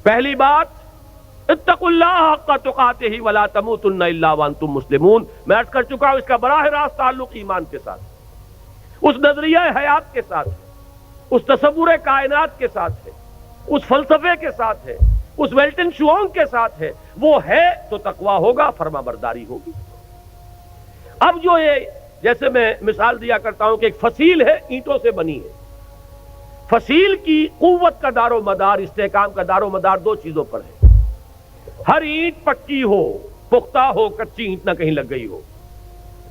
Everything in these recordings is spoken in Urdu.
پہلی بات اتقوا اللہ حق تقاتہ ولا تموتن الا وانتم مسلمون، میں عرض کر چکا ہوں اس کا براہ راست تعلق ایمان کے ساتھ، اس نظریہ حیات کے ساتھ ہے، اس تصور کائنات کے ساتھ ہے، اس فلسفے کے ساتھ ہے، اس ویلٹن شوانگ کے ساتھ ہے۔ وہ ہے تو تقوی ہوگا، فرما برداری ہوگی۔ اب جو یہ جیسے میں مثال دیا کرتا ہوں کہ ایک فصیل ہے، اینٹوں سے بنی ہے، فصیل کی قوت کا دار و مدار، استحکام کا دار و مدار دو چیزوں پر ہے۔ ہر اینٹ پکی ہو، پختہ ہو، کچی اینٹ نہ کہیں لگ گئی ہو،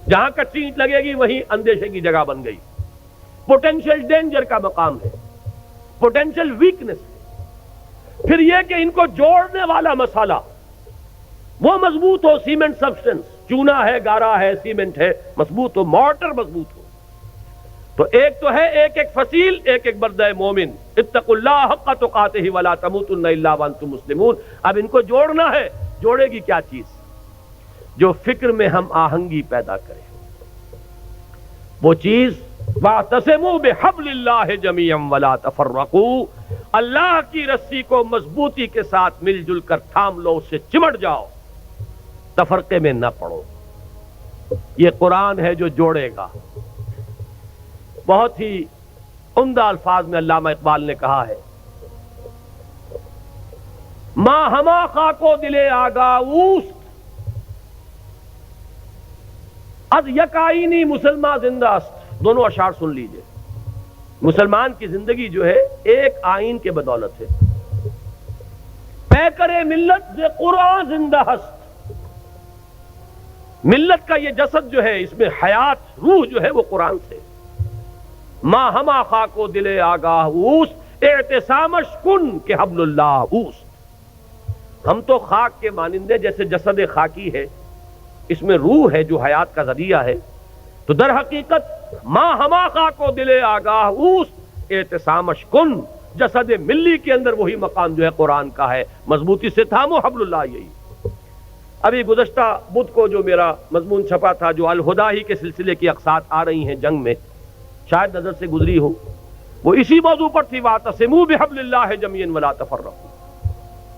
جہاں کچی اینٹ لگے گی وہیں اندیشے کی جگہ بن گئی، پوٹینشیل ڈینجر کا مقام ہے، پوٹینشیل ویکنس ہے۔ پھر یہ کہ ان کو جوڑنے والا مسالہ وہ مضبوط ہو، سیمنٹ سبسٹنس، چونا ہے، گارا ہے، سیمنٹ ہے، مضبوط ہو، مارٹر مضبوط ہو۔ تو ایک تو ہے ایک فصیل، ایک بردہ مومن، اتقوا اللہ حق تقاتہ ولا تموتن الا وانتم مسلمون۔ اب ان کو جوڑنا ہے، جوڑے گی کیا چیز؟ جو فکر میں ہم آہنگی پیدا کرے، وہ چیز واعتصموا بحبل اللہ جميعا ولا تفرقوا، اللہ کی رسی کو مضبوطی کے ساتھ مل جل کر تھام لو، اس سے چمٹ جاؤ، تفرقے میں نہ پڑو۔ یہ قرآن ہے جو جوڑے گا۔ بہت ہی عمدہ الفاظ میں علامہ اقبال نے کہا ہے، ماں ہما خاکو دلے آگاہ اوست، از یک آئینی مسلمان زندہ است۔ دونوں اشعار سن لیجئے۔ مسلمان کی زندگی جو ہے ایک آئین کے بدولت ہے۔ پیکر ملت ز قرآن زندہ ہست، ملت کا یہ جسد جو ہے اس میں حیات، روح جو ہے وہ قرآن سے۔ ماں ہما خاکو دل آگاہ اوست، اعتصامش کن کہ حبل اللہ اوست۔ ہم تو خاک کے مانندے، جیسے جسد خاکی ہے، اس میں روح ہے جو حیات کا ذریعہ ہے، تو در حقیقت ماں ہما خاکو دل آگاہ اوست، اعتصامش کن، جسد ملی کے اندر وہی مقام جو ہے قرآن کا ہے، مضبوطی سے تھامو حبل اللہ۔ یہی ابھی گزشتہ بدھ کو جو میرا مضمون چھپا تھا، جو الہدا ہی کے سلسلے کی اقساط آ رہی ہیں جنگ میں، شاید نظر سے گزری ہو، وہ اسی موضوع پر تھی، واعتصموا بحبل اللہ جميعا ولا تفرقوا۔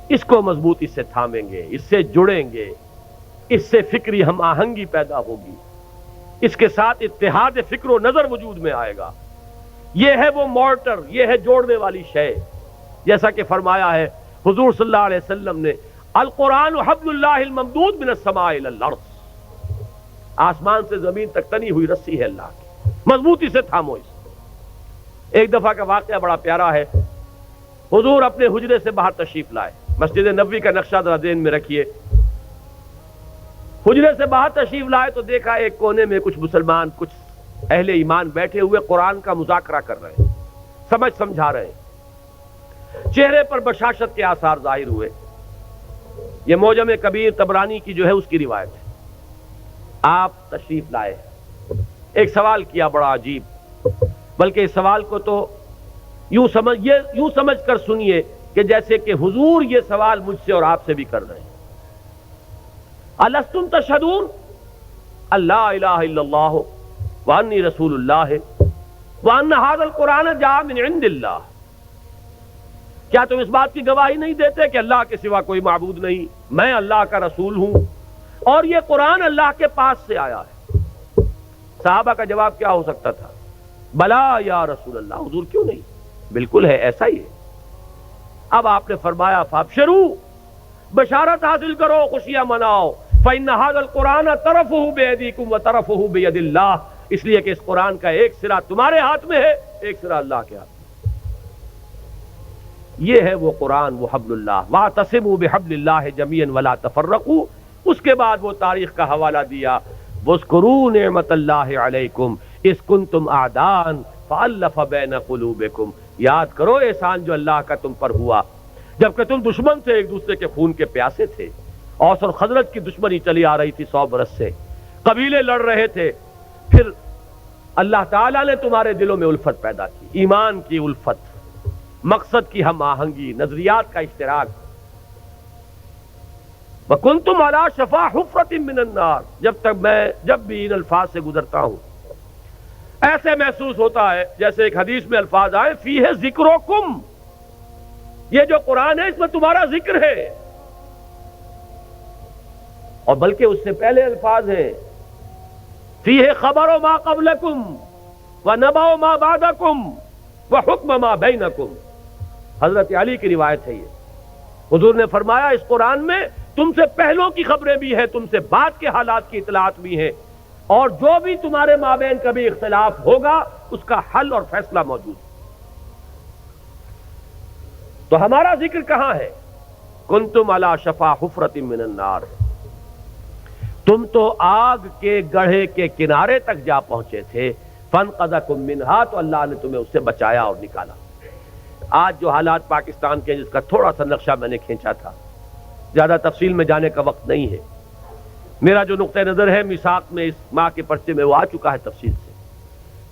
اس کو مضبوطی سے تھامیں گے، اس سے جڑیں گے، اس سے فکری ہم آہنگی پیدا ہوگی، اس کے ساتھ اتحاد فکر و نظر وجود میں آئے گا۔ یہ ہے وہ مارٹر، یہ ہے جوڑنے والی شے، جیسا کہ فرمایا ہے حضور صلی اللہ علیہ وسلم نے، القرآن حبل اللہ الممدود من السماء الى الارض، آسمان سے زمین تک تنی ہوئی رسی ہے اللہ کی، مضبوطی سے تھامو اس۔ ایک دفعہ کا واقعہ بڑا پیارا ہے۔ حضور اپنے حجرے سے باہر تشریف لائے، مسجد نبوی کا نقشہ ذرا ذہن میں رکھیے۔ حجرے سے باہر تشریف لائے تو دیکھا ایک کونے میں کچھ مسلمان، کچھ اہل ایمان بیٹھے ہوئے قرآن کا مذاکرہ کر رہے ہیں، سمجھا رہے ہیں، چہرے پر بشاشت کے آثار ظاہر ہوئے۔ یہ معجم کبیر طبرانی کی جو ہے اس کی روایت ہے۔ آپ تشریف لائے، ایک سوال کیا بڑا عجیب، بلکہ اس سوال کو تو یوں سمجھ کر سنیے کہ جیسے کہ حضور یہ سوال مجھ سے اور آپ سے بھی کر رہے ہیں۔ الستم تشہدون اللہ الہ الا اللہ وانی رسول اللہ وان ھذا القرآن جاء من عند اللہ، کیا تم اس بات کی گواہی نہیں دیتے کہ اللہ کے سوا کوئی معبود نہیں، میں اللہ کا رسول ہوں اور یہ قرآن اللہ کے پاس سے آیا ہے؟ صحابہ کا جواب کیا ہو سکتا تھا؟ بلا یا رسول اللہ، حضور کیوں نہیں، بالکل ہے، ایسا ہی ہے۔ اب آپ نے فرمایا فابشروا، بشارت حاصل کرو، خوشیاں مناؤ، فإن هذا القرآن طرفه بأيديكم وطرفه بيد الله، اس لیے کہ اس قرآن کا ایک سرا تمہارے ہاتھ میں ہے، ایک سرا اللہ کے ہاتھ میں۔ یہ ہے وہ قرآن، وہ حبل اللہ، واعتصموا بحبل اللہ جميعا ولا تفرقوا۔ اس کے بعد وہ تاریخ کا حوالہ دیا، واذکروا نعمت اللہ علیکم اذ کنتم اعداء فألف بین قلوبکم، یاد کرو احسان جو اللہ کا تم پر ہوا جبکہ تم دشمن سے، ایک دوسرے کے خون کے پیاسے تھے۔ اوس اور خزرج کی دشمنی چلی آ رہی تھی 100 برس سے، قبیلے لڑ رہے تھے، پھر اللہ تعالیٰ نے تمہارے دلوں میں الفت پیدا کی، ایمان کی الفت، مقصد کی ہم آہنگی، نظریات کا اشتراک۔ وَكُنْتُمْ عَلَى شَفَا حُفْرَةٍ مِّنَ النَّارِ، جب بھی ان الفاظ سے گزرتا ہوں ایسے محسوس ہوتا ہے جیسے ایک حدیث میں الفاظ آئے فیہ ذکرکم، یہ جو قرآن ہے اس میں تمہارا ذکر ہے، اور بلکہ اس سے پہلے الفاظ ہیں فیہ خبر ما قبلکم ونبأ ما بعدکم وحکم ما بینکم۔ حضرت علی کی روایت ہے یہ، حضور نے فرمایا اس قرآن میں تم سے پہلوں کی خبریں بھی ہیں، تم سے بعد کے حالات کی اطلاعات بھی ہیں، اور جو بھی تمہارے مابین کبھی اختلاف ہوگا اس کا حل اور فیصلہ موجود ہے۔ تو ہمارا ذکر کہاں ہے؟ کنتم علی شفا حفرۃ من النار، تم تو آگ کے گڑھے کے کنارے تک جا پہنچے تھے، فانقذکم منہا، تو اللہ نے تمہیں اس سے بچایا اور نکالا۔ آج جو حالات پاکستان کے، جس کا تھوڑا سا نقشہ میں نے کھینچا تھا، زیادہ تفصیل میں جانے کا وقت نہیں ہے، میرا جو نقطہ نظر ہے میثاق میں اس ماہ کے پرچے میں وہ آ چکا ہے تفصیل سے،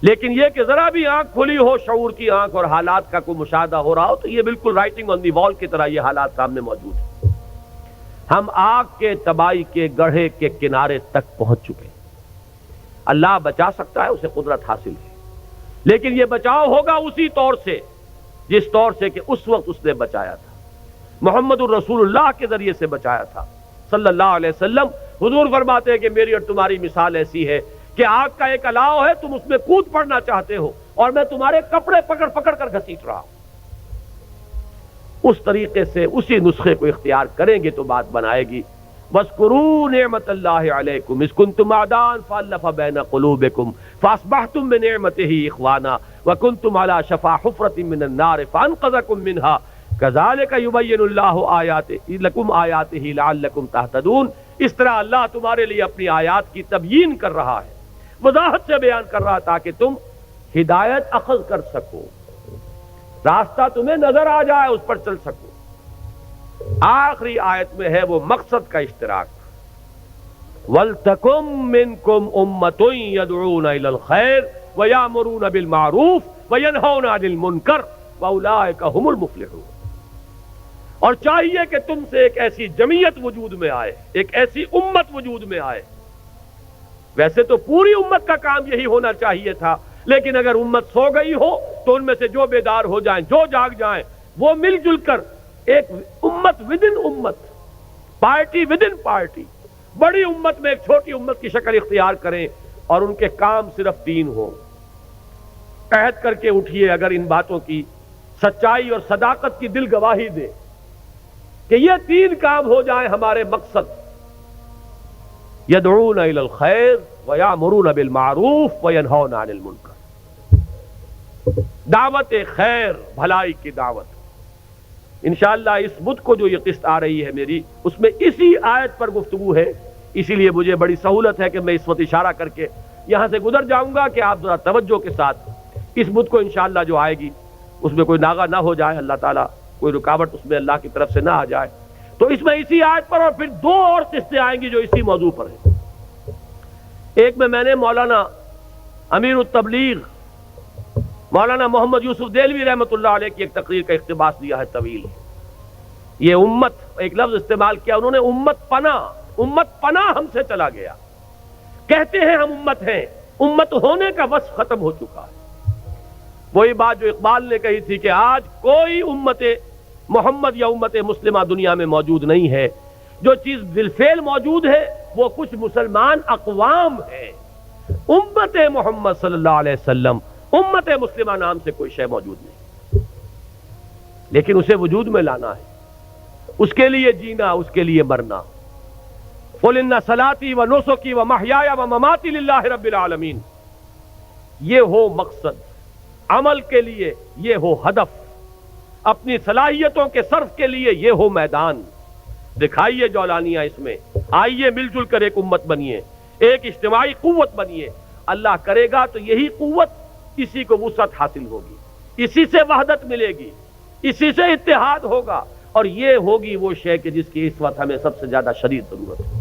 لیکن یہ کہ ذرا بھی آنکھ کھلی ہو، شعور کی آنکھ، اور حالات کا کوئی مشاہدہ ہو رہا ہو، تو یہ بالکل رائٹنگ آن دی وال کی طرح یہ حالات سامنے موجود ہیں۔ ہم آگ کے تباہی کے گڑھے کے کنارے تک پہنچ چکے ہیں۔ اللہ بچا سکتا ہے، اسے قدرت حاصل ہے، لیکن یہ بچاؤ ہوگا اسی طور سے جس طور سے کہ اس وقت اس نے بچایا تھا، محمد الرسول اللہ کے ذریعے سے بچایا تھا صلی اللہ علیہ وسلم۔ حضور فرماتے ہیں کہ میری اور تمہاری مثال ایسی ہے کہ آگ کا ایک الاؤ ہے، تم اس میں کود پڑنا چاہتے ہو اور میں تمہارے کپڑے پکڑ پکڑ کر گھسیٹ رہا ہوں۔ اس طریقے سے اسی نسخے کو اختیار کریں گے تو بات بنائے گی۔ وَاذْكُرُوا نِعْمَةَ اللَّهِ عَلَيْكُمْ إِذْ كُنْتُمْ أَعْدَاءً فَأَلَّفَ بَيْنَ قُلُوبِكُمْ فَأَصْبَحْتُمْ بِنِعْمَتِهِ إِخْوَانًا وَكُنْتُمْ عَلَى شَفَا حُفْرَةٍ مِّنَ النَّارِ فَأَنقَذَكُم مِّنْهَا كَذَلِكَ يُبَيِّنُ اللَّهُ آيَاتِهِ لَكُمْ آيَاتِهِ لَعَلَّكُمْ تَهْتَدُونَ۔ اس طرح اللہ تمہارے لیے اپنی آیات کی تبیین کر رہا ہے، وضاحت سے بیان کر رہا تاکہ تم ہدایت اخذ کر سکو، راستہ تمہیں نظر آ جائے، اس پر چل سکو۔ آخری آیت میں ہے وہ مقصد کا اشتراک، وَلْتَكُن مِّنكُمْ أُمَّةٌ يَدْعُونَ إِلَى الْخَيْرِ وَيَأْمُرُونَ بِالْمَعْرُوفِ وَيَنْهَوْنَ عَنِ الْمُنكَرِ وَأُولَٰئِكَ هُمُ الْمُفْلِحُونَ۔ اور چاہیے کہ تم سے ایک ایسی جمعیت وجود میں آئے، ایک ایسی امت وجود میں آئے۔ ویسے تو پوری امت کا کام یہی ہونا چاہیے تھا، لیکن اگر امت سو گئی ہو تو ان میں سے جو بیدار ہو جائیں، جو جاگ جائیں، وہ مل جل کر ایک امت ودن امت، پارٹی ودن پارٹی، بڑی امت میں ایک چھوٹی امت کی شکل اختیار کریں، اور ان کے کام صرف تین ہوں۔ عہد کر کے اٹھیے اگر ان باتوں کی سچائی اور صداقت کی دل گواہی دے کہ یہ تین کام ہو جائیں ہمارے مقصد، یدعون الی الخیر ویامرون بالمعروف وینہون عن المنکر، دعوت خیر، بھلائی کی دعوت۔ انشاءاللہ اس بدھ کو جو یہ قسط آ رہی ہے میری، اس میں اسی آیت پر گفتگو ہے، اسی لیے مجھے بڑی سہولت ہے کہ میں اس وقت اشارہ کر کے یہاں سے گزر جاؤں گا کہ آپ ذرا توجہ کے ساتھ اس بدھ کو انشاءاللہ جو آئے گی اس میں کوئی ناغہ نہ ہو جائے، اللہ تعالیٰ کوئی رکاوٹ اس میں اللہ کی طرف سے نہ آ جائے۔ تو اس میں اسی آیت پر اور پھر دو اور قسطیں آئیں گی جو اسی موضوع پر ہیں۔ ایک میں نے مولانا امیر التبلیغ مولانا محمد یوسف دہلوی رحمۃ اللہ علیہ کی ایک تقریر کا اقتباس دیا ہے طویل۔ یہ امت، ایک لفظ استعمال کیا انہوں نے، امت پناہ ہم سے چلا گیا۔ کہتے ہیں ہم امت ہیں، امت ہونے کا وصف ختم ہو چکا ہے۔ وہی بات جو اقبال نے کہی تھی کہ آج کوئی امت محمد یا امت مسلمہ دنیا میں موجود نہیں ہے، جو چیز بالفعل موجود ہے وہ کچھ مسلمان اقوام ہیں، امت محمد صلی اللہ علیہ وسلم، امت مسلمہ نام سے کوئی شے موجود نہیں، لیکن اسے وجود میں لانا ہے، اس کے لیے جینا، اس کے لیے مرنا۔ قُلْ إِنَّ صَلَاتِي وَنُسُكِي وَمَحْيَايَ وَمَمَاتِي لِلَّهِ رَبِّ الْعَالَمِينَ۔ یہ ہو مقصد، عمل کے لیے یہ ہو ہدف، اپنی صلاحیتوں کے صرف کے لیے یہ ہو میدان۔ دکھائیے جولانیاں اس میں، آئیے مل جل کر ایک امت بنیے، ایک اجتماعی قوت بنیے۔ اللہ کرے گا تو یہی قوت، اسی کو وسعت حاصل ہوگی، اسی سے وحدت ملے گی، اسی سے اتحاد ہوگا، اور یہ ہوگی وہ شے کہ جس کی اس وقت ہمیں سب سے زیادہ شدید ضرورت ہے۔